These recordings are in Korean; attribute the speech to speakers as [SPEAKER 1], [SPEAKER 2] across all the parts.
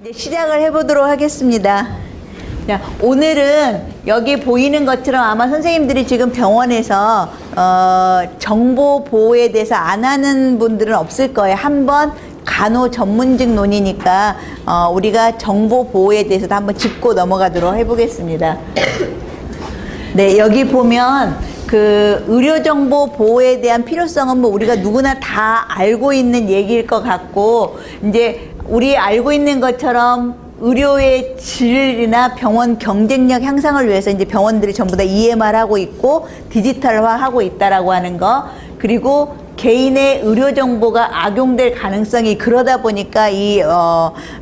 [SPEAKER 1] 이제 시작을 해보도록 하겠습니다. 자, 오늘은 여기 보이는 것처럼 아마 선생님들이 지금 병원에서 정보 보호에 대해서 안 하는 분들은 없을 거예요. 한번 간호 전문직 논이니까 우리가 정보 보호에 대해서도 한번 짚고 넘어가도록 해보겠습니다. 네, 여기 보면 그 의료정보 보호에 대한 필요성은 뭐 우리가 누구나 다 알고 있는 얘기일 것 같고, 이제 우리 알고 있는 것처럼 의료의 질이나 병원 경쟁력 향상을 위해서 이제 병원들이 전부 다 EMR 하고 있고 디지털화 하고 있다라고 하는 거, 그리고 개인의 의료 정보가 악용될 가능성이, 그러다 보니까 이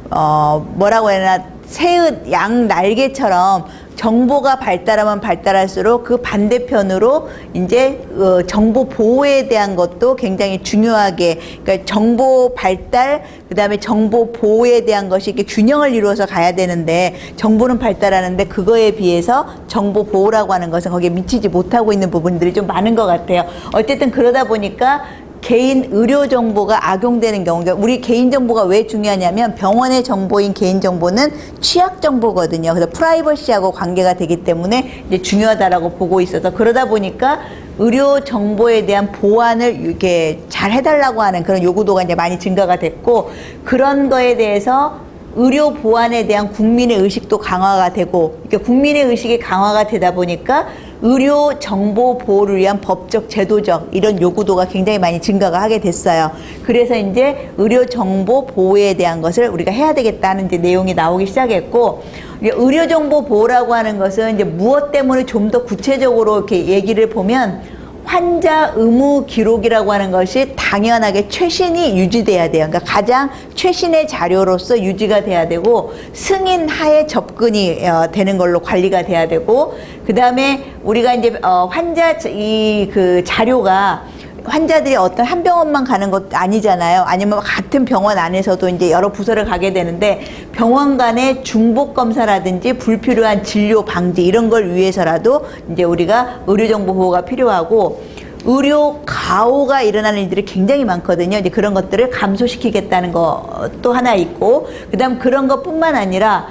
[SPEAKER 1] 뭐라고 해야 되나, 새의 양 날개처럼 정보가 발달하면 발달할수록 그 반대편으로 이제 정보 보호에 대한 것도 굉장히 중요하게, 그러니까 정보 발달 그다음에 정보 보호에 대한 것이 이렇게 균형을 이루어서 가야 되는데, 정보는 발달하는데 그거에 비해서 정보 보호라고 하는 것은 거기에 미치지 못하고 있는 부분들이 좀 많은 것 같아요. 어쨌든 그러다 보니까 개인 의료 정보가 악용되는 경우, 그러니까 우리 개인 정보가 왜 중요하냐면 병원의 정보인 개인 정보는 취약 정보거든요. 그래서 프라이버시하고 관계가 되기 때문에 이제 중요하다라고 보고 있어서, 그러다 보니까 의료 정보에 대한 보안을 이렇게 잘 해달라고 하는 그런 요구도가 이제 많이 증가가 됐고, 그런 거에 대해서 의료 보안에 대한 국민의 의식도 강화가 되고, 그러니까 국민의 의식이 강화가 되다 보니까 의료 정보 보호를 위한 법적, 제도적 이런 요구도가 굉장히 많이 증가가 하게 됐어요. 그래서 이제 의료 정보 보호에 대한 것을 우리가 해야 되겠다는 이제 내용이 나오기 시작했고, 의료 정보 보호라고 하는 것은 이제 무엇 때문에 좀 더 구체적으로 이렇게 얘기를 보면, 환자 의무 기록이라고 하는 것이 당연하게 최신이 유지돼야 돼요. 그러니까 가장 최신의 자료로서 유지가 돼야 되고, 승인 하에 접근이 되는 걸로 관리가 돼야 되고, 그 다음에 우리가 이제 환자 그 자료가 환자들이 어떤 한 병원만 가는 것도 아니잖아요. 아니면 같은 병원 안에서도 이제 여러 부서를 가게 되는데, 병원 간의 중복 검사라든지 불필요한 진료 방지 이런 걸 위해서라도 이제 우리가 의료정보 보호가 필요하고, 의료 가오가 일어나는 일들이 굉장히 많거든요. 이제 그런 것들을 감소시키겠다는 것도 하나 있고, 그다음 그런 것뿐만 아니라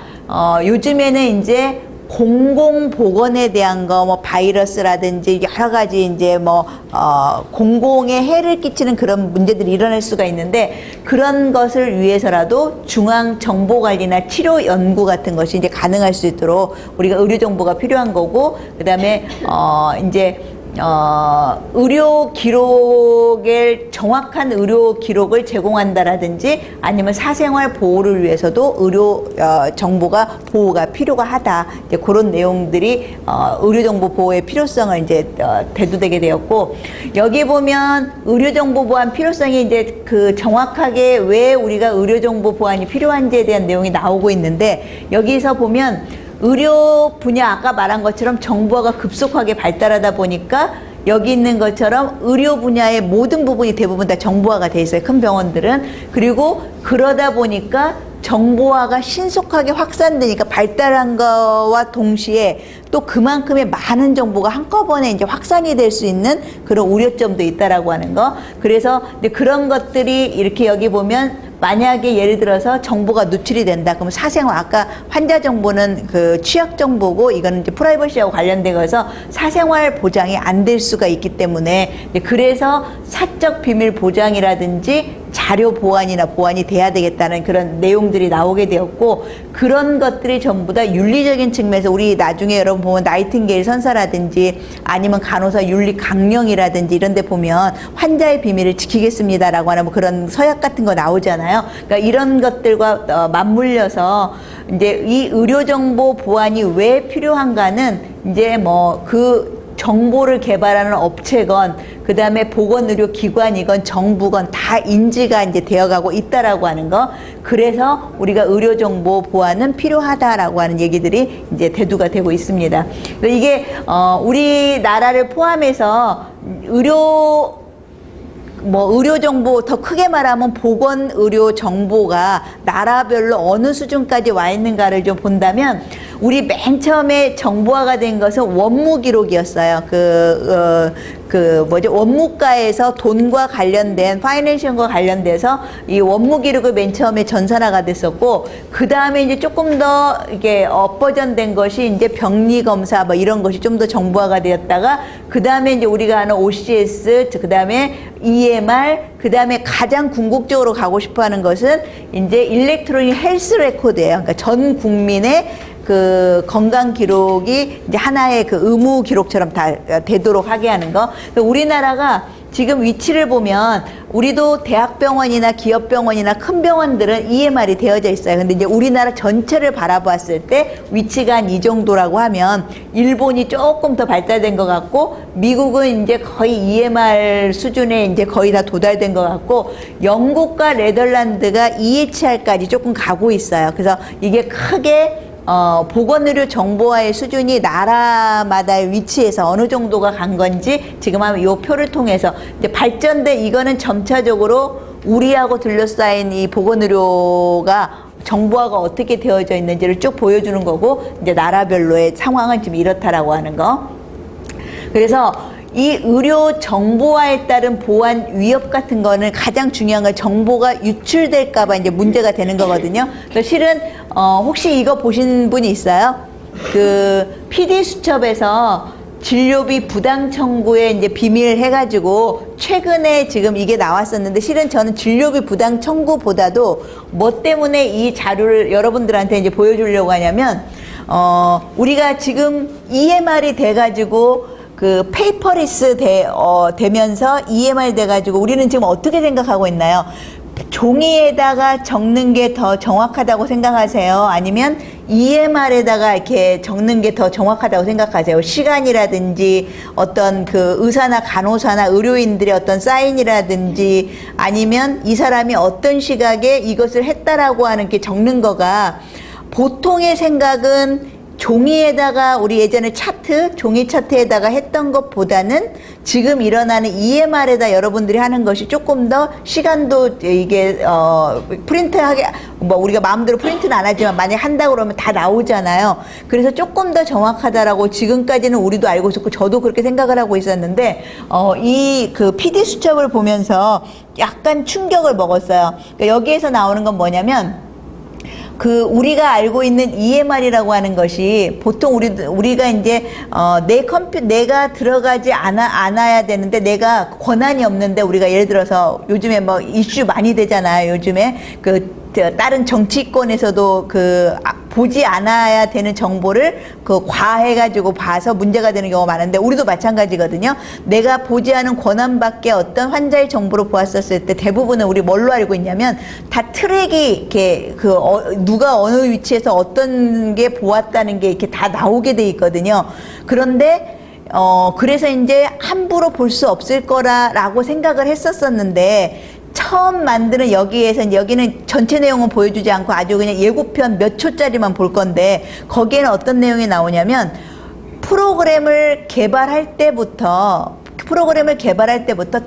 [SPEAKER 1] 요즘에는 이제 공공보건에 대한 거, 뭐 바이러스라든지 여러 가지 이제 뭐 공공에 해를 끼치는 그런 문제들이 일어날 수가 있는데, 그런 것을 위해서라도 중앙정보관리나 치료연구 같은 것이 이제 가능할 수 있도록 우리가 의료정보가 필요한 거고, 그 다음에 이제 의료 기록의 정확한 의료 기록을 제공한다라든지, 아니면 사생활 보호를 위해서도 의료 정보가 보호가 필요가 하다. 이제 그런 내용들이 의료 정보 보호의 필요성을 이제 대두되게 되었고, 여기 보면 의료 정보 보안 필요성이 이제 그 정확하게 왜 우리가 의료 정보 보안이 필요한지에 대한 내용이 나오고 있는데, 여기서 보면 의료 분야, 아까 말한 것처럼 정보화가 급속하게 발달하다 보니까 여기 있는 것처럼 의료 분야의 모든 부분이 대부분 다 정보화가 돼 있어요, 큰 병원들은. 그리고 그러다 보니까 정보화가 신속하게 확산되니까 발달한 거와 동시에 또 그만큼의 많은 정보가 한꺼번에 이제 확산이 될 수 있는 그런 우려점도 있다라고 하는 거. 그래서 이제 그런 것들이 이렇게 여기 보면, 만약에 예를 들어서 정보가 누출이 된다, 그러면 사생활, 아까 환자 정보는 그 취약 정보고 이거는 이제 프라이버시하고 관련된 거여서 사생활 보장이 안 될 수가 있기 때문에, 그래서 사적 비밀 보장이라든지 자료 보안이나 보안이 돼야 되겠다는 그런 내용들이 나오게 되었고, 그런 것들이 전부 다 윤리적인 측면에서 우리 나중에 여러분 보면 나이팅게일 선사라든지 아니면 간호사 윤리 강령이라든지 이런 데 보면 환자의 비밀을 지키겠습니다라고 하는 뭐 그런 서약 같은 거 나오잖아요. 그러니까 이런 것들과 맞물려서 이제 이 의료정보 보안이 왜 필요한가는 이제 뭐 그 정보를 개발하는 업체건, 그 다음에 보건의료기관이건 정부건 다 인지가 이제 되어가고 있다라고 하는 거. 그래서 우리가 의료정보 보안은 필요하다라고 하는 얘기들이 이제 대두가 되고 있습니다. 이게 우리나라를 포함해서 의료 정보, 더 크게 말하면 보건 의료 정보가 나라별로 어느 수준까지 와 있는가를 좀 본다면, 우리 맨 처음에 정보화가 된 것은 원무 기록이었어요. 원무과에서 돈과 관련된, 파이낸셜과 관련돼서 이 원무 기록을 맨 처음에 전산화가 됐었고, 그 다음에 이제 조금 더 이게 업버전된 것이 이제 병리 검사 뭐 이런 것이 좀 더 정보화가 되었다가, 그 다음에 이제 우리가 하는 OCS, 그 다음에 EMR, 그 다음에 가장 궁극적으로 가고 싶어 하는 것은 이제 일렉트로닉 헬스 레코드예요. 그러니까 전 국민의 그 건강 기록이 이제 하나의 그 의무 기록처럼 다 되도록 하게 하는 거. 우리나라가 지금 위치를 보면 우리도 대학병원이나 기업병원이나 큰 병원들은 EMR이 되어져 있어요. 근데 이제 우리나라 전체를 바라보았을 때 위치가 한 이 정도라고 하면 일본이 조금 더 발달된 것 같고, 미국은 이제 거의 EMR 수준에 이제 거의 다 도달된 것 같고, 영국과 네덜란드가 EHR까지 조금 가고 있어요. 그래서 이게 크게 보건의료 정보화의 수준이 나라마다의 위치에서 어느 정도가 간 건지 지금 하면 이 표를 통해서 이제 발전된, 이거는 점차적으로 우리하고 둘러싸인 이 보건의료가 정보화가 어떻게 되어져 있는지를 쭉 보여주는 거고, 이제 나라별로의 상황은 지금 이렇다라고 하는 거. 그래서 이 의료 정보화에 따른 보안 위협 같은 거는 가장 중요한 건 정보가 유출될까봐 이제 문제가 되는 거거든요. 그래서 실은 혹시 이거 보신 분이 있어요? 그 PD 수첩에서 진료비 부당 청구에 이제 비밀 해가지고 최근에 지금 이게 나왔었는데, 실은 저는 진료비 부당 청구보다도 뭐 때문에 이 자료를 여러분들한테 이제 보여주려고 하냐면, 우리가 지금 EMR이 돼가지고 그 페이퍼리스 되면서 EMR 돼가지고 우리는 지금 어떻게 생각하고 있나요? 종이에다가 적는 게 더 정확하다고 생각하세요? 아니면 EMR에다가 이렇게 적는 게 더 정확하다고 생각하세요? 시간이라든지 어떤 그 의사나 간호사나 의료인들의 어떤 사인이라든지, 아니면 이 사람이 어떤 시각에 이것을 했다라고 하는 게 적는 거가, 보통의 생각은 종이에다가 우리 예전에 차트, 종이 차트에다가 했던 것보다는 지금 일어나는 EMR에다 여러분들이 하는 것이 조금 더 시간도 이게 프린트하게, 뭐 우리가 마음대로 프린트는 안 하지만 만약 한다고 그러면 다 나오잖아요. 그래서 조금 더 정확하다라고 지금까지는 우리도 알고 있었고 저도 그렇게 생각을 하고 있었는데, 이 그 PD 수첩을 보면서 약간 충격을 먹었어요. 그러니까 여기에서 나오는 건 뭐냐면, 그 우리가 알고 있는 EMR이라고 하는 것이 보통 우리가 이제 내가 들어가지 않아야 되는데, 내가 권한이 없는데, 우리가 예를 들어서 요즘에 뭐 이슈 많이 되잖아요. 요즘에 다른 정치권에서도 보지 않아야 되는 정보를 과해가지고 봐서 문제가 되는 경우가 많은데, 우리도 마찬가지거든요. 내가 보지 않은 권한밖에 어떤 환자의 정보를 보았었을 때 대부분은 우리 뭘로 알고 있냐면, 다 트랙이 이렇게 누가 어느 위치에서 어떤 게 보았다는 게 이렇게 다 나오게 돼 있거든요. 그런데 그래서 이제 함부로 볼 수 없을 거라고 생각을 했었었는데, 처음 만드는 여기에서, 여기는 전체 내용은 보여주지 않고 아주 그냥 예고편 몇 초짜리만 볼 건데, 거기에는 어떤 내용이 나오냐면, 프로그램을 개발할 때부터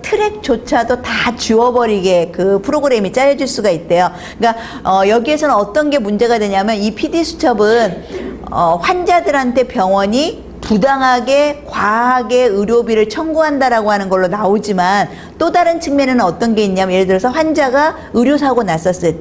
[SPEAKER 1] 트랙조차도 다 지워버리게 그 프로그램이 짜여질 수가 있대요. 그러니까 여기에서는 어떤 게 문제가 되냐면, 이 PD 수첩은 환자들한테 병원이 부당하게 과하게 의료비를 청구한다라고 하는 걸로 나오지만, 또 다른 측면에는 어떤 게 있냐면, 예를 들어서 환자가 의료사고 났었을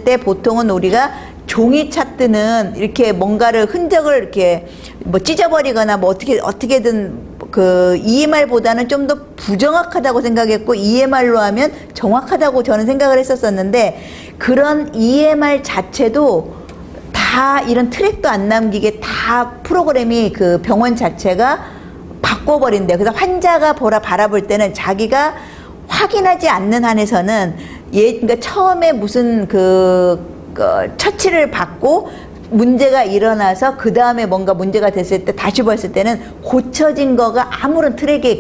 [SPEAKER 1] 때 보통은 우리가 종이 차트는 이렇게 뭔가를 흔적을 이렇게 뭐 찢어버리거나 뭐 어떻게든 그 EMR보다는 좀 더 부정확하다고 생각했고, EMR로 하면 정확하다고 저는 생각을 했었었는데, 그런 EMR 자체도 다 이런 트랙도 안 남기게 다 프로그램이 그 병원 자체가 바꿔버린대요. 그래서 환자가 바라볼 때는 자기가 확인하지 않는 한에서는 그러니까 처음에 무슨 처치를 받고 문제가 일어나서 그 다음에 뭔가 문제가 됐을 때 다시 봤을 때는 고쳐진 거가 아무런 트랙에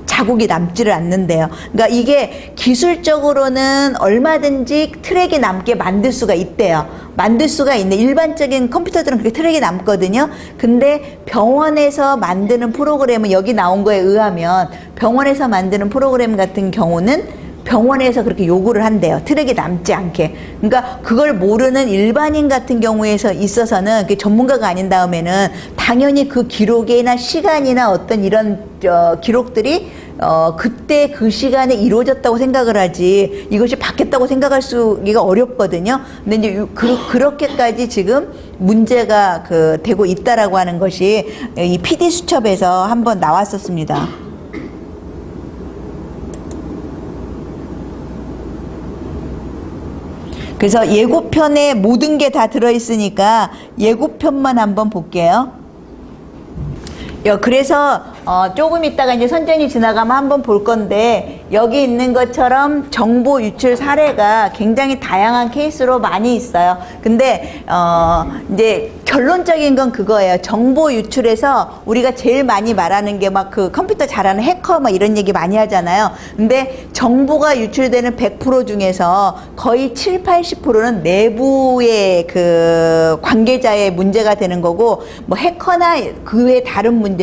[SPEAKER 1] 자국이 남지를 않는데요. 그러니까 이게 기술적으로는 얼마든지 트랙이 남게 만들 수가 있대요. 만들 수가 있는데, 일반적인 컴퓨터들은 그렇게 트랙이 남거든요. 근데 병원에서 만드는 프로그램은, 여기 나온 거에 의하면 병원에서 만드는 프로그램 같은 경우는 병원에서 그렇게 요구를 한대요. 트랙이 남지 않게. 그러니까 그걸 모르는 일반인 같은 경우에서 있어서는 전문가가 아닌 다음에는 당연히 그 기록이나 시간이나 어떤 이런 기록들이 그때 그 시간에 이루어졌다고 생각을 하지 이것이 바뀌었다고 생각할 수가 어렵거든요. 근데 이제 그렇게까지 지금 문제가 되고 있다라고 하는 것이 이 PD 수첩에서 한번 나왔었습니다. 그래서 예고편에 모든 게 다 들어있으니까 예고편만 한번 볼게요. 그래서 조금 있다가 이제 선전이 지나가면 한번 볼 건데 여기 있는 것처럼 정보 유출 사례가 굉장히 다양한 케이스로 많이 있어요. 근데 이제 결론적인 건 그거예요. 정보 유출에서 우리가 제일 많이 말하는 게 막 그 컴퓨터 잘하는 해커 막 이런 얘기 많이 하잖아요. 근데 정보가 유출되는 100% 중에서 거의 7, 80%는 내부의 그 관계자의 문제가 되는 거고 뭐 해커나 그 외 다른 문제는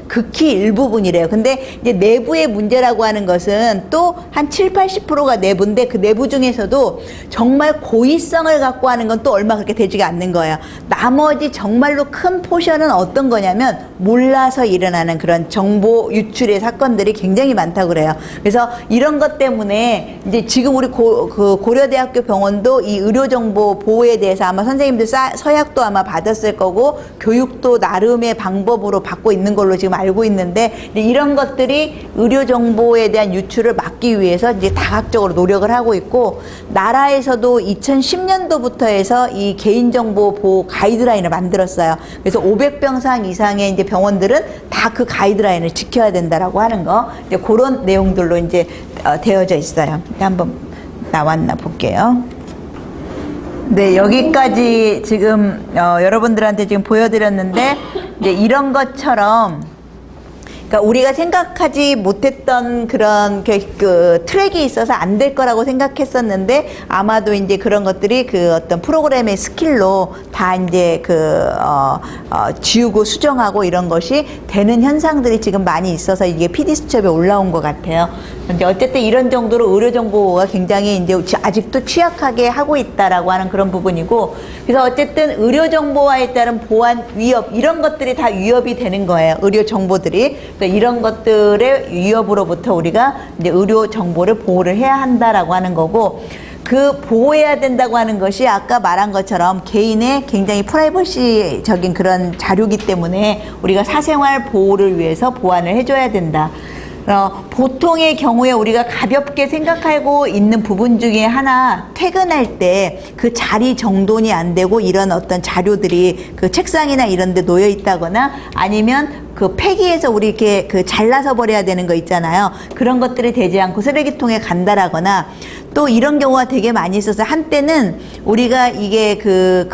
[SPEAKER 1] 극히 일부분이래요. 근데 이제 내부의 문제라고 하는 것은 또 한 7, 80%가 내부인데 그 내부 중에서도 정말 고의성을 갖고 하는 건 또 얼마 그렇게 되지가 않는 거예요. 나머지 정말로 큰 포션은 어떤 거냐면 몰라서 일어나는 그런 정보 유출의 사건들이 굉장히 많다고 그래요. 그래서 이런 것 때문에 이제 지금 우리 고려대학교 병원도 이 의료정보 보호에 대해서 아마 선생님들 서약도 아마 받았을 거고 교육도 나름의 방법으로 받고 있는 걸로 지금 알고 있는데 이런 것들이 의료정보에 대한 유출을 막기 위해서 이제 다각적으로 노력을 하고 있고 나라에서도 2010년도부터 해서 이 개인정보 보호 가이드라인을 만들었어요. 그래서 500병상 이상의 이제 병원들은 다 그 가이드라인을 지켜야 된다라고 하는 거 이제 그런 내용들로 이제 되어져 있어요. 한번 나왔나 볼게요. 네, 여기까지 지금 여러분들한테 지금 보여드렸는데 이제 이런 것처럼 그러니까 우리가 생각하지 못했던 그런 그 트랙이 있어서 안 될 거라고 생각했었는데 아마도 이제 그런 것들이 그 어떤 프로그램의 스킬로 다 이제 지우고 수정하고 이런 것이 되는 현상들이 지금 많이 있어서 이게 PD 수첩에 올라온 것 같아요. 근데 어쨌든 이런 정도로 의료정보가 굉장히 이제 아직도 취약하게 하고 있다라고 하는 그런 부분이고 그래서 어쨌든 의료정보와에 따른 보안 위협 이런 것들이 다 위협이 되는 거예요. 의료정보들이. 그러니까 이런 것들의 위협으로부터 우리가 이제 의료정보를 보호를 해야 한다라고 하는 거고 그 보호해야 된다고 하는 것이 아까 말한 것처럼 개인의 굉장히 프라이버시적인 그런 자료이기 때문에 우리가 사생활 보호를 위해서 보완을 해줘야 된다. 보통의 경우에 우리가 가볍게 생각하고 있는 부분 중에 하나 퇴근할 때 그 자리 정돈이 안 되고 이런 어떤 자료들이 그 책상이나 이런 데 놓여 있다거나 아니면 그 폐기해서 우리 이렇게 그 잘라서 버려야 되는 거 있잖아요. 그런 것들이 되지 않고 쓰레기통에 간다라거나 또 이런 경우가 되게 많이 있어서 한때는 우리가 이게 그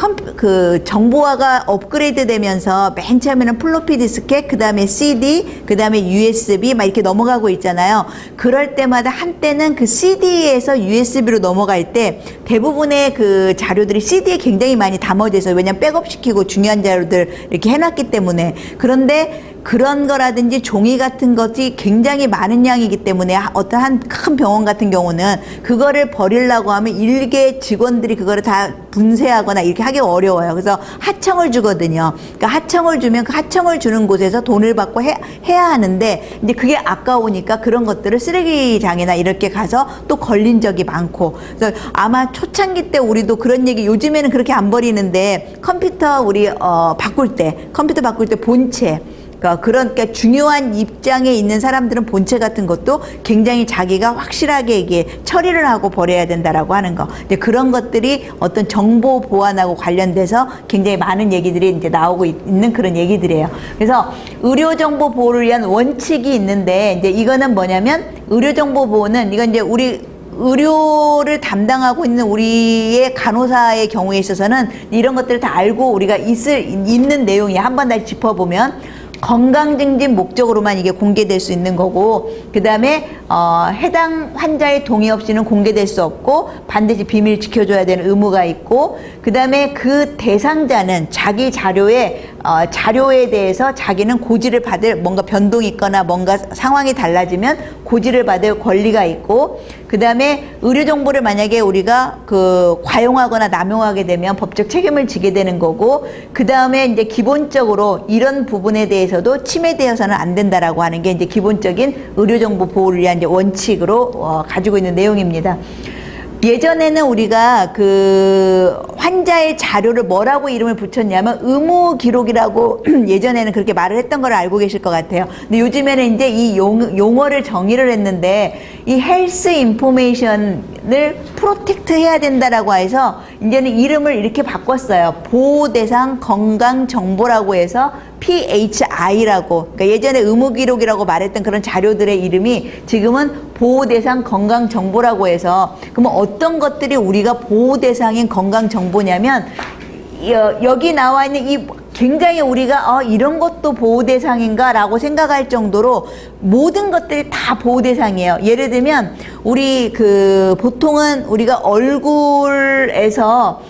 [SPEAKER 1] 정보화가 업그레이드 되면서 맨 처음에는 플로피 디스켓, 그 다음에 CD, 그 다음에 USB 막 이렇게 넘어가고 있잖아요. 그럴 때마다 한때는 그 CD에서 USB로 넘어갈 때 대부분의 그 자료들이 CD에 굉장히 많이 담아져 있어요. 왜냐면 백업시키고 중요한 자료들 이렇게 해놨기 때문에. 그런데 그런 거라든지 종이 같은 것이 굉장히 많은 양이기 때문에 어떤 한 큰 병원 같은 경우는 그거를 버리려고 하면 일개 직원들이 그거를 다 분쇄하거나 이렇게 하기 어려워요. 그래서 하청을 주거든요. 그러니까 하청을 주면 그 하청을 주는 곳에서 돈을 받고 해야 하는데 이제 그게 아까우니까 그런 것들을 쓰레기장이나 이렇게 가서 또 걸린 적이 많고 그래서 아마 초창기 때 우리도 그런 얘기 요즘에는 그렇게 안 버리는데 컴퓨터 컴퓨터 바꿀 때 본체 그러니까 중요한 입장에 있는 사람들은 본체 같은 것도 굉장히 자기가 확실하게 이게 처리를 하고 버려야 된다라고 하는 거. 근데 그런 것들이 어떤 정보 보안하고 관련돼서 굉장히 많은 얘기들이 이제 나오고 있는 그런 얘기들이에요. 그래서 의료정보 보호를 위한 원칙이 있는데 이제 이거는 뭐냐면 의료정보 보호는 이건 이제 우리 의료를 담당하고 있는 우리의 간호사의 경우에 있어서는 이런 것들을 다 알고 우리가 있는 내용이 한번 다시 짚어보면 건강 증진 목적으로만 이게 공개될 수 있는 거고 그 다음에 해당 환자의 동의 없이는 공개될 수 없고 반드시 비밀 지켜줘야 되는 의무가 있고, 그 다음에 그 대상자는 자기 자료에 대해서 자기는 고지를 받을 뭔가 변동이 있거나 뭔가 상황이 달라지면 고지를 받을 권리가 있고, 그 다음에 의료 정보를 만약에 우리가 과용하거나 남용하게 되면 법적 책임을 지게 되는 거고, 그 다음에 이제 기본적으로 이런 부분에 대해서도 침해되어서는 안 된다라고 하는 게 이제 기본적인 의료 정보 보호를 위한 이제 원칙으로 가지고 있는 내용입니다. 예전에는 우리가 환자의 자료를 뭐라고 이름을 붙였냐면 의무 기록이라고 예전에는 그렇게 말을 했던 걸 알고 계실 것 같아요. 근데 요즘에는 이제 이 용어를 정의를 했는데, 이 헬스 인포메이션을 프로텍트 해야 된다라고 해서 이제는 이름을 이렇게 바꿨어요. 보호 대상 건강 정보라고 해서 PHI라고. 그러니까 예전에 의무 기록이라고 말했던 그런 자료들의 이름이 지금은 보호 대상 건강 정보라고 해서, 그러면 어떤 것들이 우리가 보호 대상인 건강 정보냐면, 여기 나와 있는 이 굉장히 우리가 이런 것도 보호 대상인가 라고 생각할 정도로 모든 것들이 다 보호 대상이에요. 예를 들면 우리 보통은 우리가 얼굴에서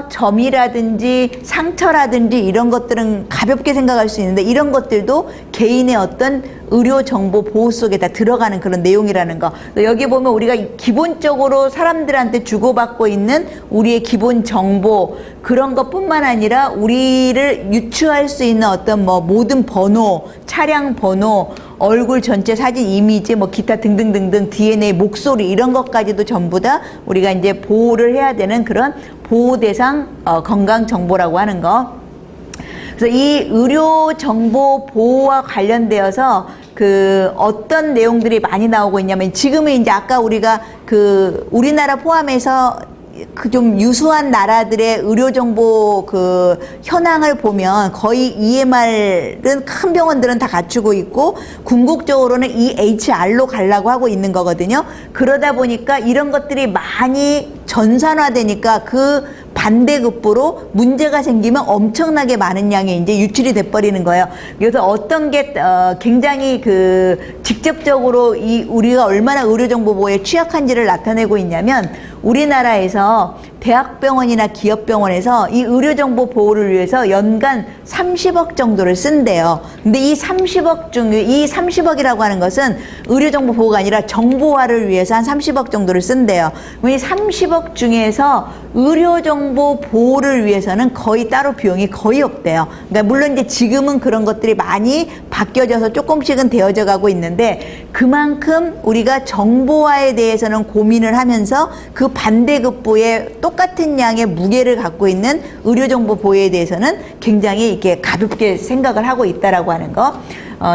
[SPEAKER 1] 점이라든지 상처라든지 이런 것들은 가볍게 생각할 수 있는데, 이런 것들도 개인의 어떤 의료 정보 보호 속에 다 들어가는 그런 내용이라는 거. 여기 보면 우리가 기본적으로 사람들한테 주고받고 있는 우리의 기본 정보, 그런 것뿐만 아니라 우리를 유추할 수 있는 어떤 모든 번호, 차량 번호, 얼굴 전체 사진 이미지, 기타 등등등등, DNA, 목소리, 이런 것까지도 전부 다 우리가 이제 보호를 해야 되는 그런 보호 대상 건강 정보라고 하는 거. 그래서 이 의료 정보 보호와 관련되어서 어떤 내용들이 많이 나오고 있냐면, 지금은 이제 아까 우리가 우리나라 포함해서 좀 유수한 나라들의 의료정보 현황을 보면 거의 EMR은 큰 병원들은 다 갖추고 있고, 궁극적으로는 EHR로 가려고 하고 있는 거거든요. 그러다 보니까 이런 것들이 많이 전산화되니까 반대급부로 문제가 생기면 엄청나게 많은 양이 이제 유출이 돼버리는 거예요. 그래서 어떤 게 굉장히 직접적으로 우리가 얼마나 의료정보보호에 취약한지를 나타내고 있냐면, 우리나라에서 대학병원이나 기업병원에서 이 의료정보 보호를 위해서 연간 30억 정도를 쓴대요. 근데 이 30억이라고 하는 것은 의료정보 보호가 아니라 정보화를 위해서 한 30억 정도를 쓴대요. 이 30억 중에서 의료정보 보호를 위해서는 거의 따로 비용이 거의 없대요. 그러니까 물론 이제 지금은 그런 것들이 많이 바뀌어져서 조금씩은 되어져 가고 있는데, 그만큼 우리가 정보화에 대해서는 고민을 하면서 그 반대급부에 똑같은 양의 무게를 갖고 있는 의료정보 보호에 대해서는 굉장히 이렇게 가볍게 생각을 하고 있다라고 하는 거.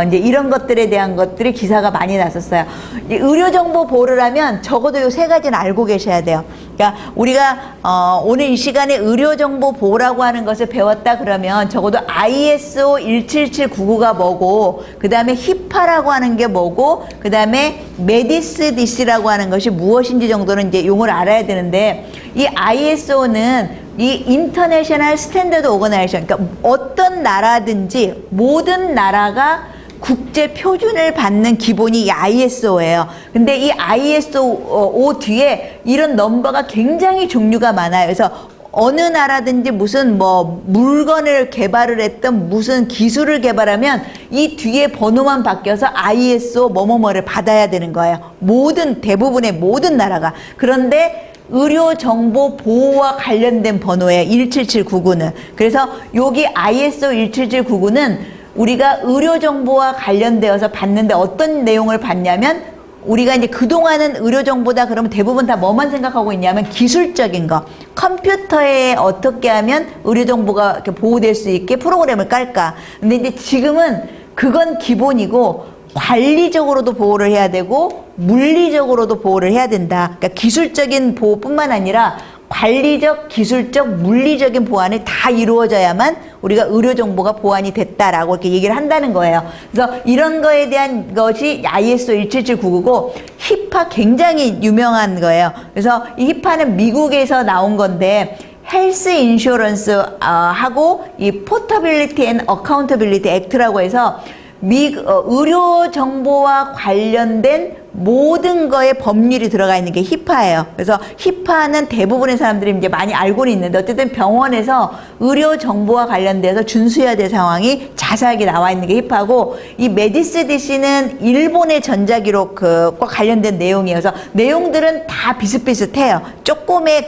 [SPEAKER 1] 이제 이런 것들에 대한 것들이 기사가 많이 났었어요. 의료정보 보호를 하면 적어도 요 세 가지는 알고 계셔야 돼요. 그러니까 우리가 오늘 이 시간에 의료정보 보호라고 하는 것을 배웠다 그러면 적어도 ISO 17799가 뭐고, 그 다음에 히파라고 하는 게 뭐고, 그 다음에 메디스 DC라고 하는 것이 무엇인지 정도는 이제 용어를 알아야 되는데, 이 ISO는 이 인터내셔널 스탠더드 오거나이제이션, 그러니까 어떤 나라든지 모든 나라가 국제 표준을 받는 기본이 이 ISO예요. 근데 이 ISO 뒤에 이런 넘버가 굉장히 종류가 많아요. 그래서 어느 나라든지 무슨 물건을 개발을 했던 무슨 기술을 개발하면 이 뒤에 번호만 바뀌어서 ISO 뭐뭐뭐를 받아야 되는 거예요. 대부분의 모든 나라가. 그런데 의료정보 보호와 관련된 번호에 17799는. 그래서 여기 ISO 17799는 우리가 의료정보와 관련되어서 받는데 어떤 내용을 받냐면, 우리가 이제 그동안은 의료정보다 그러면 대부분 다 뭐만 생각하고 있냐면 기술적인 거. 컴퓨터에 어떻게 하면 의료정보가 이렇게 보호될 수 있게 프로그램을 깔까. 근데 이제 지금은 그건 기본이고, 관리적으로도 보호를 해야 되고 물리적으로도 보호를 해야 된다. 그러니까 기술적인 보호뿐만 아니라 관리적, 기술적, 물리적인 보완이 다 이루어져야만 우리가 의료정보가 보완이 됐다라고 이렇게 얘기를 한다는 거예요. 그래서 이런 거에 대한 것이 ISO 17799고, 히파 굉장히 유명한 거예요. 그래서 이 히파는 미국에서 나온 건데, 헬스 인슈런스 하고 이 포터빌리티 앤 어카운터빌리티 액트라고 해서 의료 정보와 관련된 모든 거에 법률이 들어가 있는 게 히파예요. 그래서 히파는 대부분의 사람들이 이제 많이 알고는 있는데 어쨌든 병원에서 의료 정보와 관련돼서 준수해야 될 상황이 자세하게 나와 있는 게 히파고, 이 메디스 DC는 일본의 전자기록과 관련된 내용이에요. 그래서 내용들은 다 비슷비슷해요. 조금의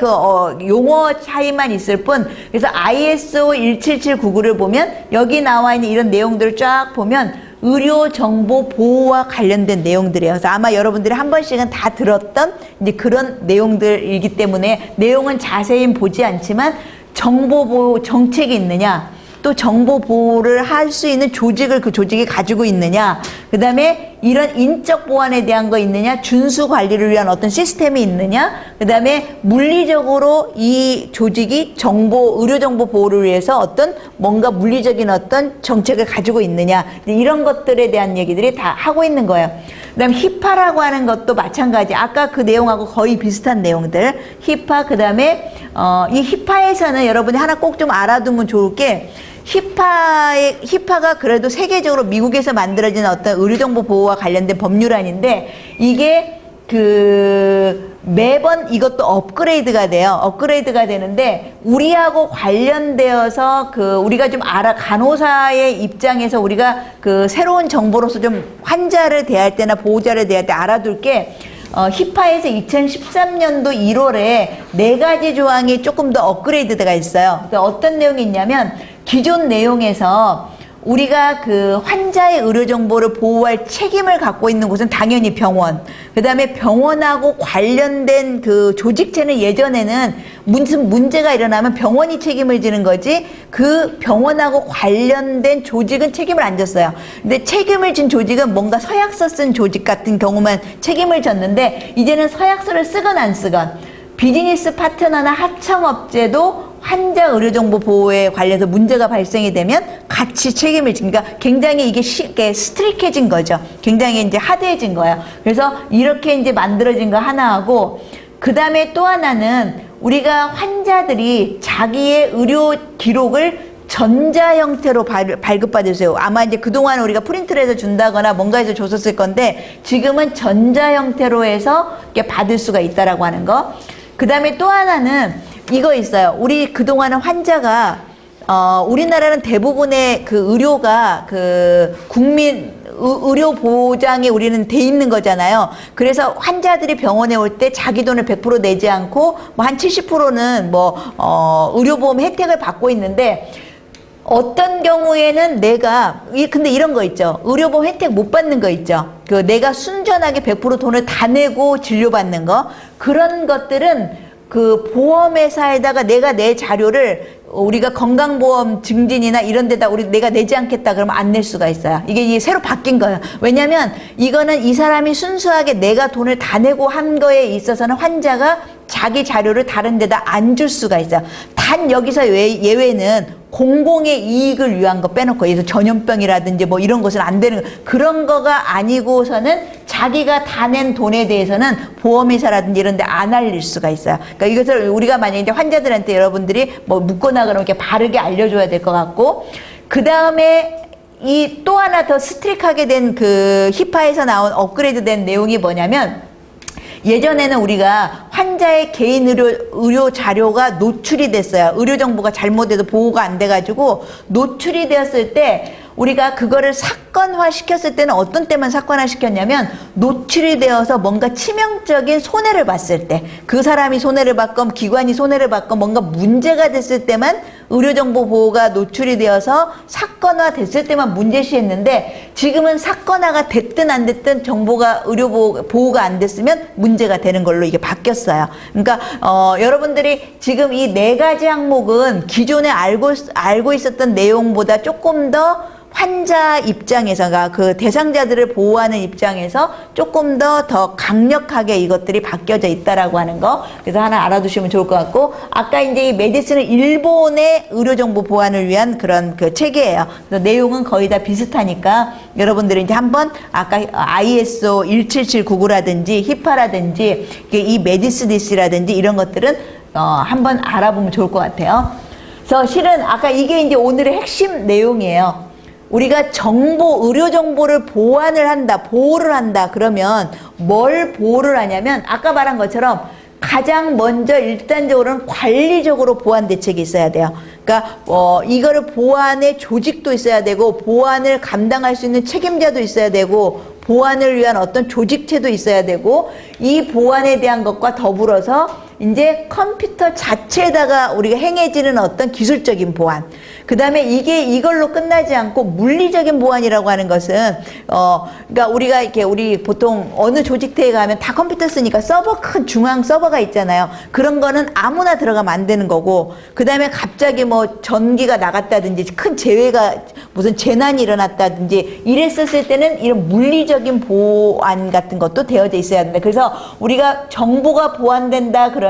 [SPEAKER 1] 용어 차이만 있을 뿐. 그래서 ISO 17799를 보면 여기 나와 있는 이런 내용들을 쫙 보면 의료 정보 보호와 관련된 내용들이에요. 그래서 아마 여러분들이 한 번씩은 다 들었던 이제 그런 내용들이기 때문에 내용은 자세히 보지 않지만 정보 보호 정책이 있느냐, 또 정보 보호를 할 수 있는 조직을 그 조직이 가지고 있느냐, 그 다음에 이런 인적 보안에 대한 거 있느냐, 준수 관리를 위한 어떤 시스템이 있느냐, 그 다음에 물리적으로 이 조직이 의료 정보 보호를 위해서 어떤 뭔가 물리적인 어떤 정책을 가지고 있느냐, 이런 것들에 대한 얘기들이 다 하고 있는 거예요. 그 다음에 히파라고 하는 것도 마찬가지. 아까 그 내용하고 거의 비슷한 내용들. 히파, 그 다음에 이 히파에서는 여러분이 하나 꼭 좀 알아두면 좋을 게, 히파가 그래도 세계적으로 미국에서 만들어진 어떤 의료정보 보호와 관련된 법률안인데, 이게 매번 이것도 업그레이드가 돼요. 업그레이드가 되는데, 우리하고 관련되어서 우리가 좀 간호사의 입장에서 우리가 새로운 정보로서 좀 환자를 대할 때나 보호자를 대할 때 알아둘 게, 히파에서 2013년도 1월에 4가지 조항이 조금 더 업그레이드가 있어요. 그러니까 어떤 내용이 있냐면, 기존 내용에서 우리가 환자의 의료 정보를 보호할 책임을 갖고 있는 곳은 당연히 병원. 그 다음에 병원하고 관련된 조직체는 예전에는 무슨 문제가 일어나면 병원이 책임을 지는 거지, 그 병원하고 관련된 조직은 책임을 안 졌어요. 근데 책임을 진 조직은 뭔가 서약서 쓴 조직 같은 경우만 책임을 졌는데, 이제는 서약서를 쓰건 안 쓰건 비즈니스 파트너나 하청업체도 환자 의료정보 보호에 관련해서 문제가 발생이 되면 같이 책임을 지니까 굉장히 이게 스트릭해진 거죠. 굉장히 이제 하드해진 거예요. 그래서 이렇게 이제 만들어진 거 하나하고, 그 다음에 또 하나는 우리가 환자들이 자기의 의료 기록을 전자 형태로 발급받으세요. 아마 이제 그동안 우리가 프린트를 해서 준다거나 뭔가 해서 줬었을 건데, 지금은 전자 형태로 해서 이렇게 받을 수가 있다라고 하는 거. 그 다음에 또 하나는 이거 있어요. 우리 그동안은 환자가, 우리나라는 대부분의 의료가 의료 보장에 우리는 돼 있는 거잖아요. 그래서 환자들이 병원에 올 때 자기 돈을 100% 내지 않고 한 70%는 의료보험 혜택을 받고 있는데, 어떤 경우에는 근데 이런 거 있죠. 의료보험 혜택 못 받는 거 있죠. 내가 순전하게 100% 돈을 다 내고 진료받는 거. 그런 것들은 보험회사에다가 내가 내 자료를 우리가 건강보험 증진이나 이런 데다 내가 내지 않겠다 그러면 안 낼 수가 있어요. 이게 새로 바뀐 거예요. 왜냐면 이거는 이 사람이 순수하게 내가 돈을 다 내고 한 거에 있어서는 환자가 자기 자료를 다른 데다 안 줄 수가 있어요. 단 여기서 예외는 공공의 이익을 위한 거 빼놓고, 예를 들어 전염병이라든지 뭐 이런 것은 안 되는 거, 그런 거가 아니고서는 자기가 다 낸 돈에 대해서는 보험회사라든지 이런 데 안 알릴 수가 있어요. 그러니까 이것을 우리가 만약에 이제 환자들한테 여러분들이 묻거나 그러면 이렇게 바르게 알려줘야 될 것 같고, 그 다음에 이 또 하나 더 스트릭하게 된 히파에서 나온 업그레이드 된 내용이 뭐냐면, 예전에는 우리가 환자의 개인 의료 자료가 노출이 됐어요. 의료 정보가 잘못돼도 보호가 안 돼가지고 노출이 되었을 때, 우리가 그거를 사건화 시켰을 때는 어떤 때만 사건화 시켰냐면, 노출이 되어서 뭔가 치명적인 손해를 봤을 때, 그 사람이 손해를 받건 기관이 손해를 받건 뭔가 문제가 됐을 때만 의료정보 보호가 노출이 되어서 사건화 됐을 때만 문제시했는데, 지금은 사건화가 됐든 안 됐든 정보가 보호가 안 됐으면 문제가 되는 걸로 이게 바뀌었어요. 그러니까 여러분들이 지금 이 4가지 항목은 기존에 알고 있었던 내용보다 조금 더 환자 입장에서가 대상자들을 보호하는 입장에서 조금 더 강력하게 이것들이 바뀌어져 있다라고 하는 거. 그래서 하나 알아두시면 좋을 것 같고, 아까 이제 이 메디스는 일본의 의료정보 보안을 위한 그런 체계예요. 그래서 내용은 거의 다 비슷하니까 여러분들이 이제 한번 아까 ISO 17799라든지 히파라든지 이 메디스 DC라든지 이런 것들은 한번 알아보면 좋을 것 같아요. 그래서 실은 아까 이게 이제 오늘의 핵심 내용이에요. 우리가 의료 정보를 보완을 한다, 보호를 한다, 그러면 뭘 보호를 하냐면, 아까 말한 것처럼 가장 먼저 일단적으로는 관리적으로 보완 대책이 있어야 돼요. 그러니까 이거를 보완의 조직도 있어야 되고, 보완을 감당할 수 있는 책임자도 있어야 되고, 보완을 위한 어떤 조직체도 있어야 되고, 이 보완에 대한 것과 더불어서 이제 컴퓨터 자체에다가 우리가 행해지는 어떤 기술적인 보완, 그 다음에 이걸로 끝나지 않고 물리적인 보완이라고 하는 것은 그러니까 우리가 이렇게 우리 보통 어느 조직체에 가면 다 컴퓨터 쓰니까 큰 중앙 서버가 있잖아요. 그런 거는 아무나 들어가면 안 되는 거고, 그 다음에 갑자기 뭐 전기가 나갔다든지 큰 재해가 무슨 재난이 일어났다든지 이랬었을 때는 이런 물리적인 보완 같은 것도 되어져 있어야 된다. 그래서 우리가 정보가 보완된다 그러면